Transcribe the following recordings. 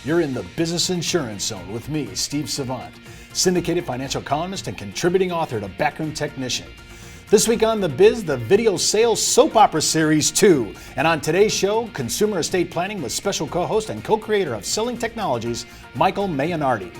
You're in the Business Insurance Zone with me, Steve Savant, syndicated financial columnist and contributing author to Backroom Technician. This week on The Biz, the Video Sales Soap Opera Series 2. And on today's show, Consumer Estate Planning with special co-host and co-creator of Selling Technologies, Michael Mayanardi.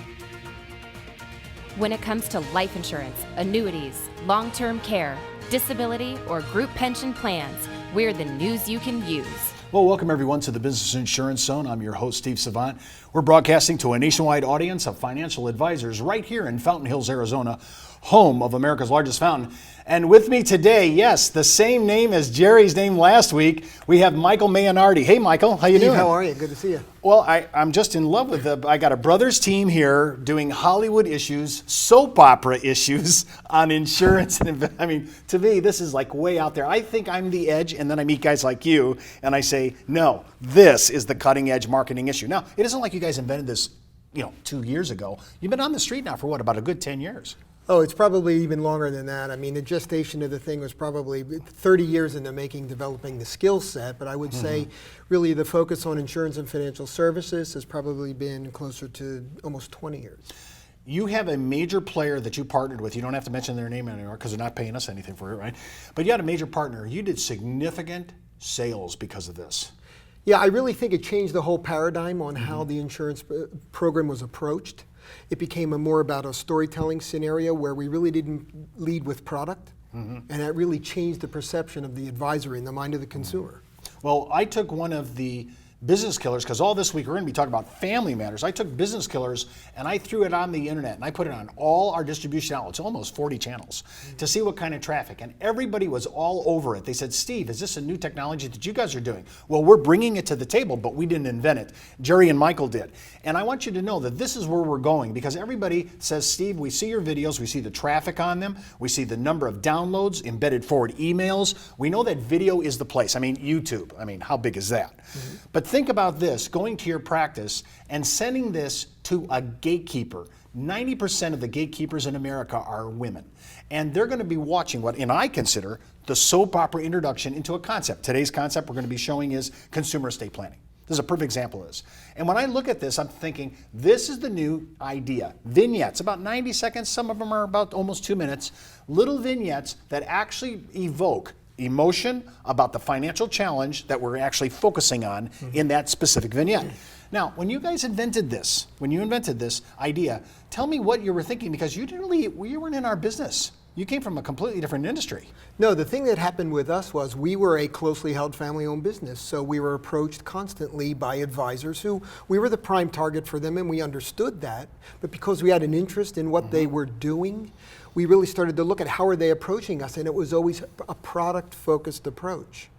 When it comes to life insurance, annuities, long-term care, disability, or group pension plans, we're the news you can use. Well, welcome everyone to the Business Insurance Zone. I'm your host, Steve Savant. We're broadcasting to a nationwide audience of financial advisors right here in Fountain Hills, Arizona, home of America's largest fountain. And with me today, yes, the same name as Jerry's name last week, we have Michael Mayanardi. Hey, Michael, how you doing? How are you? Good to see you. Well, I'm just in love with I got a brothers team here doing Hollywood issues, soap opera issues on insurance. And I mean, to me, this is like way out there. I think I'm the edge, and then I meet guys like you, and I say, no, this is the cutting edge marketing issue. Now, it isn't like you guys invented this, 2 years ago. You've been on the street now for what, about a good 10 years? Oh, it's probably even longer than that. I mean, the gestation of the thing was probably 30 years in the making, developing the skill set. But I would say really the focus on insurance and financial services has probably been closer to almost 20 years. You have a major player that you partnered with. You don't have to mention their name anymore because they're not paying us anything for it, right? But you had a major partner. You did significant sales because of this. Yeah, I really think it changed the whole paradigm on how the insurance program was approached. It became more about a storytelling scenario where we really didn't lead with product, and that really changed the perception of the advisor in the mind of the consumer. Well, I took one of the business killers, because all this week we're going to be talking about family matters. I took business killers and I threw it on the internet and I put it on all our distribution outlets, almost 40 channels, to see what kind of traffic. And everybody was all over it. They said, Steve, is this a new technology that you guys are doing? Well, we're bringing it to the table, but we didn't invent it. Jerry and Michael did. And I want you to know that this is where we're going, because everybody says, Steve, we see your videos, we see the traffic on them, we see the number of downloads, embedded forward emails. We know that video is the place. I mean, YouTube, how big is that? But think about this, going to your practice and sending this to a gatekeeper. 90% of the gatekeepers in America are women. And they're going to be watching what, and I consider, the soap opera introduction into a concept. Today's concept we're going to be showing is consumer estate planning. This is a perfect example of this. And when I look at this, I'm thinking, this is the new idea. Vignettes, about 90 seconds, some of them are about almost 2 minutes. Little vignettes that actually evoke emotion about the financial challenge that we're actually focusing on in that specific vignette. Now, when you guys invented this, idea, tell me what you were thinking, because you weren't in our business. You came from a completely different industry. No, the thing that happened with us was we were a closely held family-owned business, so we were approached constantly by advisors who we were the prime target for them, and we understood that. But because we had an interest in what they were doing, we really started to look at how are they approaching us, and it was always a product-focused approach.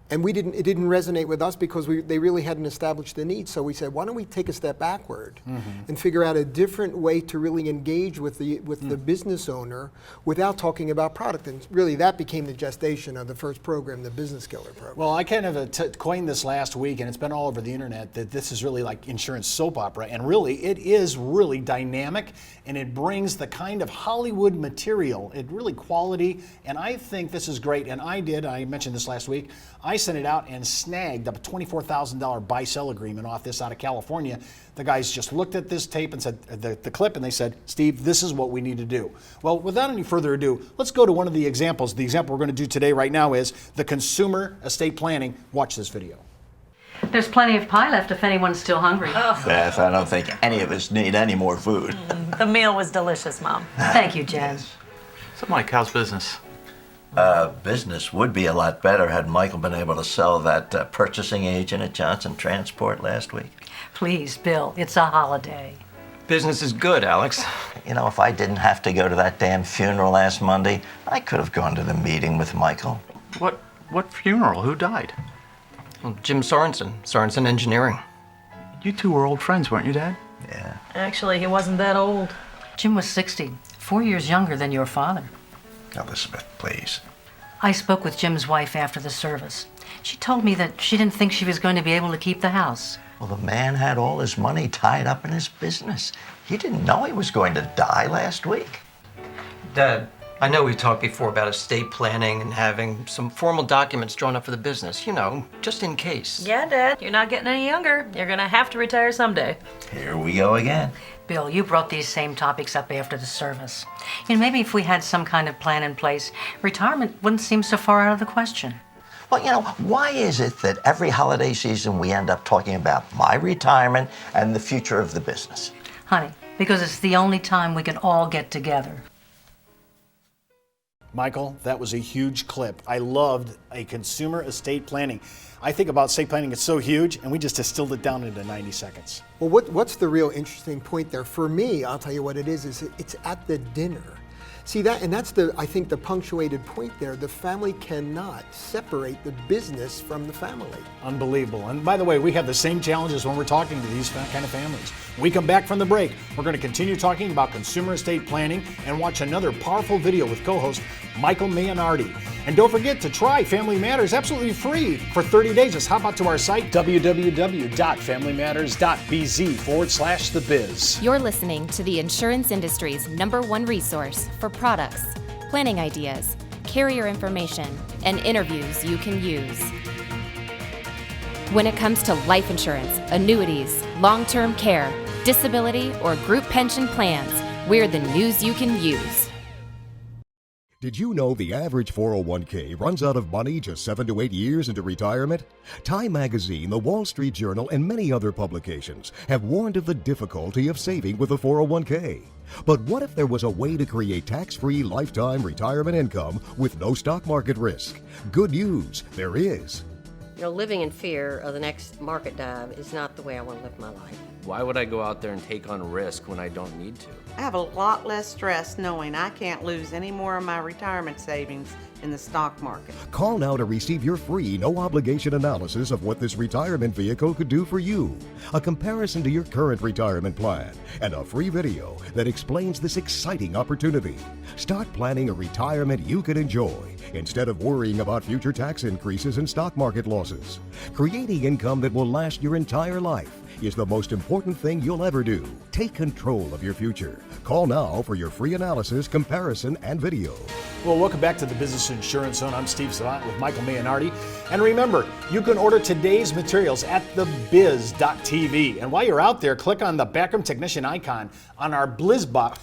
And it didn't resonate with us because they really hadn't established the need. So we said, why don't we take a step backward and figure out a different way to really engage with the business owner without talking about product. And really that became the gestation of the first program, the Business Killer program. Well, I kind of coined this last week, and it's been all over the internet, that this is really like insurance soap opera. And really, it is really dynamic, and it brings the kind of Hollywood material, really quality. And I think this is great. And I mentioned this last week, I sent it out and snagged up a $24,000 buy-sell agreement off this out of California. The guys just looked at this tape and said, the clip, and they said, Steve, this is what we need to do. Well, without any further ado, let's go to one of the examples. The example we're going to do today right now is the consumer estate planning. Watch this video. There's plenty of pie left if anyone's still hungry. Beth, I don't think any of us need any more food. The meal was delicious, Mom. Thank you, Jen. So, Mike, how's business? Business would be a lot better had Michael been able to sell that purchasing agent at Johnson Transport last week. Please, Bill, it's a holiday. Business is good, Alex. If I didn't have to go to that damn funeral last Monday, I could have gone to the meeting with Michael. What funeral? Who died? Well, Jim Sorensen Engineering. You two were old friends, weren't you, Dad? Yeah. Actually, he wasn't that old. Jim was 60, 4 years younger than your father. Elizabeth, please. I spoke with Jim's wife after the service. She told me that she didn't think she was going to be able to keep the house. Well, the man had all his money tied up in his business. He didn't know he was going to die last week. Dad, I know we talked before about estate planning and having some formal documents drawn up for the business, just in case. Yeah, Dad, you're not getting any younger. You're gonna have to retire someday. Here we go again. Bill, you brought these same topics up after the service. Maybe if we had some kind of plan in place, retirement wouldn't seem so far out of the question. Well, why is it that every holiday season we end up talking about my retirement and the future of the business? Honey, because it's the only time we can all get together. Michael, that was a huge clip. I loved a consumer estate planning. I think about estate planning, it's so huge, and we just distilled it down into 90 seconds. Well, what's the real interesting point there? For me, I'll tell you what it is it's at the dinner. See that, and that's I think the punctuated point there. The family cannot separate the business from the family. Unbelievable. And by the way, we have the same challenges when we're talking to these kind of families. When we come back from the break, we're going to continue talking about consumer estate planning and watch another powerful video with co-host Michael Maynardi. And don't forget to try Family Matters absolutely free for 30 days. Just hop out to our site, www.familymatters.bz/thebiz. You're listening to the insurance industry's #1 resource for products, planning ideas, carrier information, and interviews you can use. When it comes to life insurance, annuities, long-term care, disability, or group pension plans, we're the news you can use. Did you know the average 401k runs out of money just 7 to 8 years into retirement? Time Magazine, the Wall Street Journal, and many other publications have warned of the difficulty of saving with a 401k. But what if there was a way to create tax-free lifetime retirement income with no stock market risk? Good news, there is. Living in fear of the next market dive is not the way I want to live my life. Why would I go out there and take on risk when I don't need to? I have a lot less stress knowing I can't lose any more of my retirement savings in the stock market. Call now to receive your free, no-obligation analysis of what this retirement vehicle could do for you, a comparison to your current retirement plan, and a free video that explains this exciting opportunity. Start planning a retirement you can enjoy instead of worrying about future tax increases and stock market losses. Creating income that will last your entire life is the most important thing you'll ever do. Take control of your future. Call now for your free analysis, comparison, and video. Well, welcome back to the Business Insurance Zone. I'm Steve Savant with Michael Maynardi. And remember, you can order today's materials at thebiz.tv. And while you're out there, click on the backroom technician icon on our BlizzBog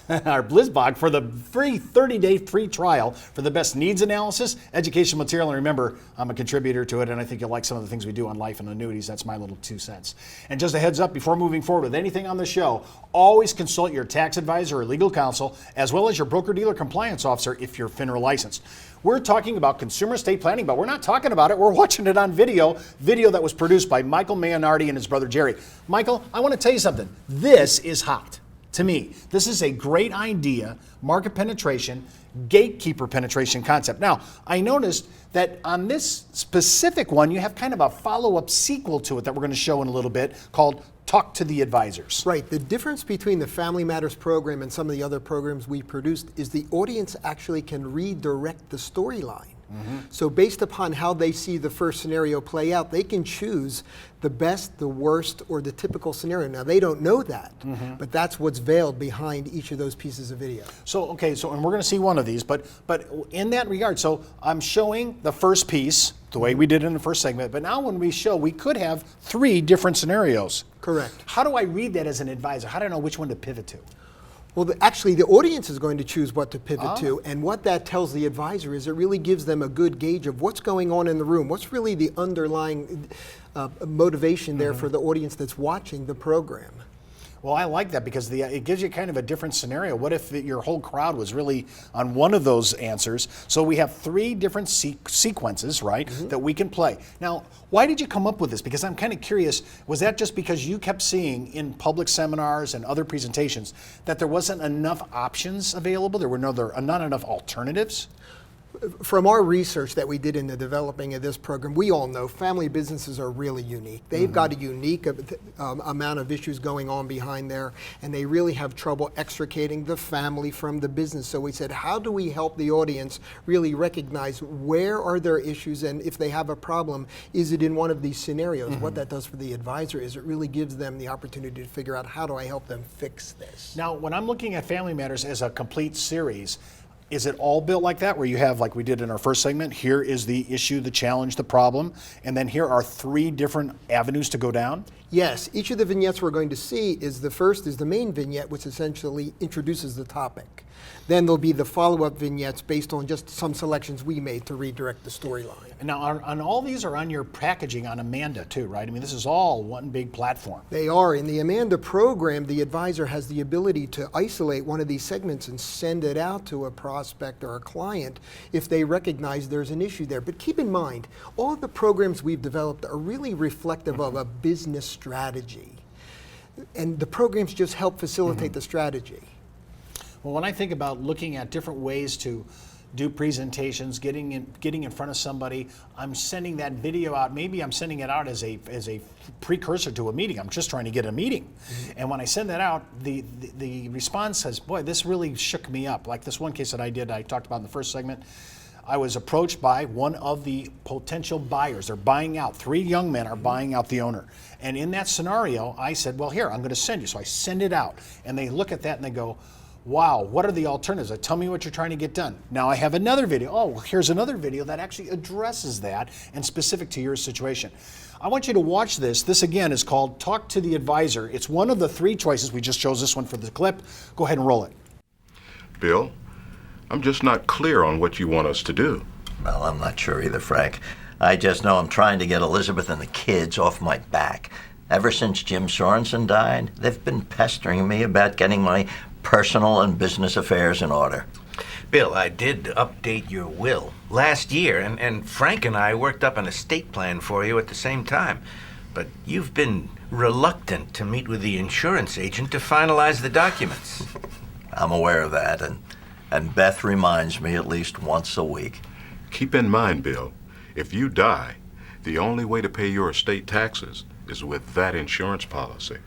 for the free 30-day free trial for the best needs analysis, education material. And remember, I'm a contributor to it, and I think you'll like some of the things we do on life and annuities. That's my little 2 cents. And just a heads up, before moving forward with anything on the show, always consult your tax advisor or legal counsel, as well as your broker-dealer compliance officer if you're FINRA licensed. We're talking about consumer estate planning, but we're not talking about it. We're watching it on video that was produced by Michael Maynardi and his brother Jerry. Michael, I want to tell you something. This is hot. To me, this is a great idea, market penetration, gatekeeper penetration concept. Now, I noticed that on this specific one, you have kind of a follow-up sequel to it that we're going to show in a little bit called Talk to the Advisors. Right. The difference between the Family Matters program and some of the other programs we produced is the audience actually can redirect the storyline. So based upon how they see the first scenario play out, they can choose the best, the worst, or the typical scenario. Now, they don't know that, but that's what's veiled behind each of those pieces of video. So, okay, and we're going to see one of these, but in that regard, so I'm showing the first piece, the way we did in the first segment, but now when we show, we could have 3 different scenarios. Correct. How do I read that as an advisor? How do I know which one to pivot to? Well, actually, the audience is going to choose what to pivot to, and what that tells the advisor is it really gives them a good gauge of what's going on in the room, what's really the underlying motivation there for the audience that's watching the program. Well, I like that because it gives you kind of a different scenario. What if your whole crowd was really on one of those answers? So we have 3 different sequences, right, that we can play. Now, why did you come up with this? Because I'm kind of curious, was that just because you kept seeing in public seminars and other presentations that there wasn't enough options available? There were not enough alternatives? From our research that we did in the developing of this program, we all know family businesses are really unique. They've got a unique amount of issues going on behind there, and they really have trouble extricating the family from the business. So we said, how do we help the audience really recognize where are their issues, and if they have a problem, is it in one of these scenarios? What that does for the advisor is it really gives them the opportunity to figure out, how do I help them fix this? Now, when I'm looking at Family Matters as a complete series, Is it all built like that, where you have, like we did in our first segment, here is the issue, the challenge, the problem, and then here are 3 different avenues to go down? Yes, each of the vignettes we're going to see is the first is the main vignette, which essentially introduces the topic. Then there'll be the follow-up vignettes based on just some selections we made to redirect the storyline. And now, on all these are on your packaging on Amanda too, right? I mean, this is all one big platform. They are. In the Amanda program, the advisor has the ability to isolate one of these segments and send it out to a prospect or a client if they recognize there's an issue there. But keep in mind, all of the programs we've developed are really reflective of a business strategy. And the programs just help facilitate the strategy. Well, when I think about looking at different ways to do presentations, getting in front of somebody, I'm sending that video out. Maybe I'm sending it out as a precursor to a meeting. I'm just trying to get a meeting. And when I send that out, the response says, boy, this really shook me up. Like this one case that I talked about in the first segment. I was approached by one of the potential buyers. They're buying out. 3 young men are buying out the owner. And in that scenario, I said, well, here, I'm going to send you. So I send it out. And they look at that and they go, wow, what are the alternatives? Tell me what you're trying to get done. Now I have another video. Oh, well, here's another video that actually addresses that and specific to your situation. I want you to watch this. This again is called Talk to the Advisor. It's one of the 3 choices. We just chose this one for the clip. Go ahead and roll it. Bill, I'm just not clear on what you want us to do. Well, I'm not sure either, Frank. I just know I'm trying to get Elizabeth and the kids off my back. Ever since Jim Sorensen died, they've been pestering me about getting my personal and business affairs in order. Bill, I did update your will last year, and Frank and I worked up an estate plan for you at the same time. But you've been reluctant to meet with the insurance agent to finalize the documents. I'm aware of that, and Beth reminds me at least once a week. Keep in mind, Bill, if you die, the only way to pay your estate taxes is with that insurance policy.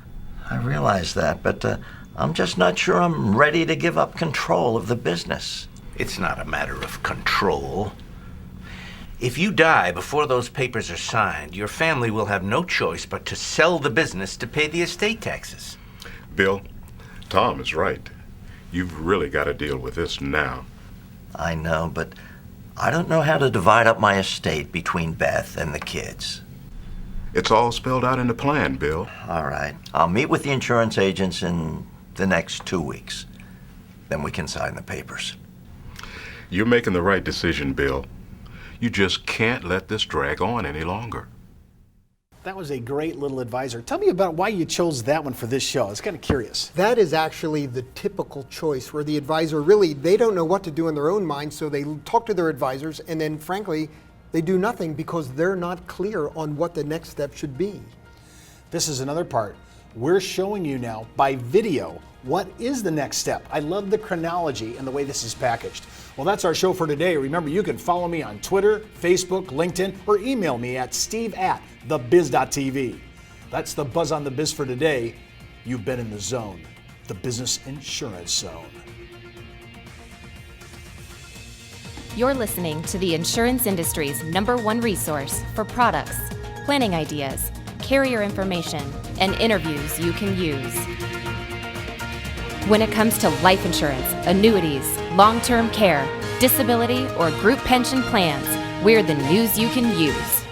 I realize that, but I'm just not sure I'm ready to give up control of the business. It's not a matter of control. If you die before those papers are signed, your family will have no choice but to sell the business to pay the estate taxes. Bill, Tom is right. You've really got to deal with this now. I know, but I don't know how to divide up my estate between Beth and the kids. It's all spelled out in the plan, Bill. All right. I'll meet with the insurance agents in the next 2 weeks. Then we can sign the papers. You're making the right decision, Bill. You just can't let this drag on any longer. That was a great little advisor. Tell me about why you chose that one for this show. I was kind of curious. That is actually the typical choice where the advisor really, they don't know what to do in their own mind, so they talk to their advisors and then frankly, they do nothing because they're not clear on what the next step should be. This is another part. We're showing you now by video what is the next step. I love the chronology and the way this is packaged. Well, that's our show for today. Remember, you can follow me on Twitter, Facebook, LinkedIn, or email me at steve@thebiz.tv. That's the Buzz on the Biz for today. You've been in the zone, the business insurance zone. You're listening to the insurance industry's #1 resource for products, planning ideas, carrier information, and interviews you can use. When it comes to life insurance, annuities, long-term care, disability, or group pension plans, we're the news you can use.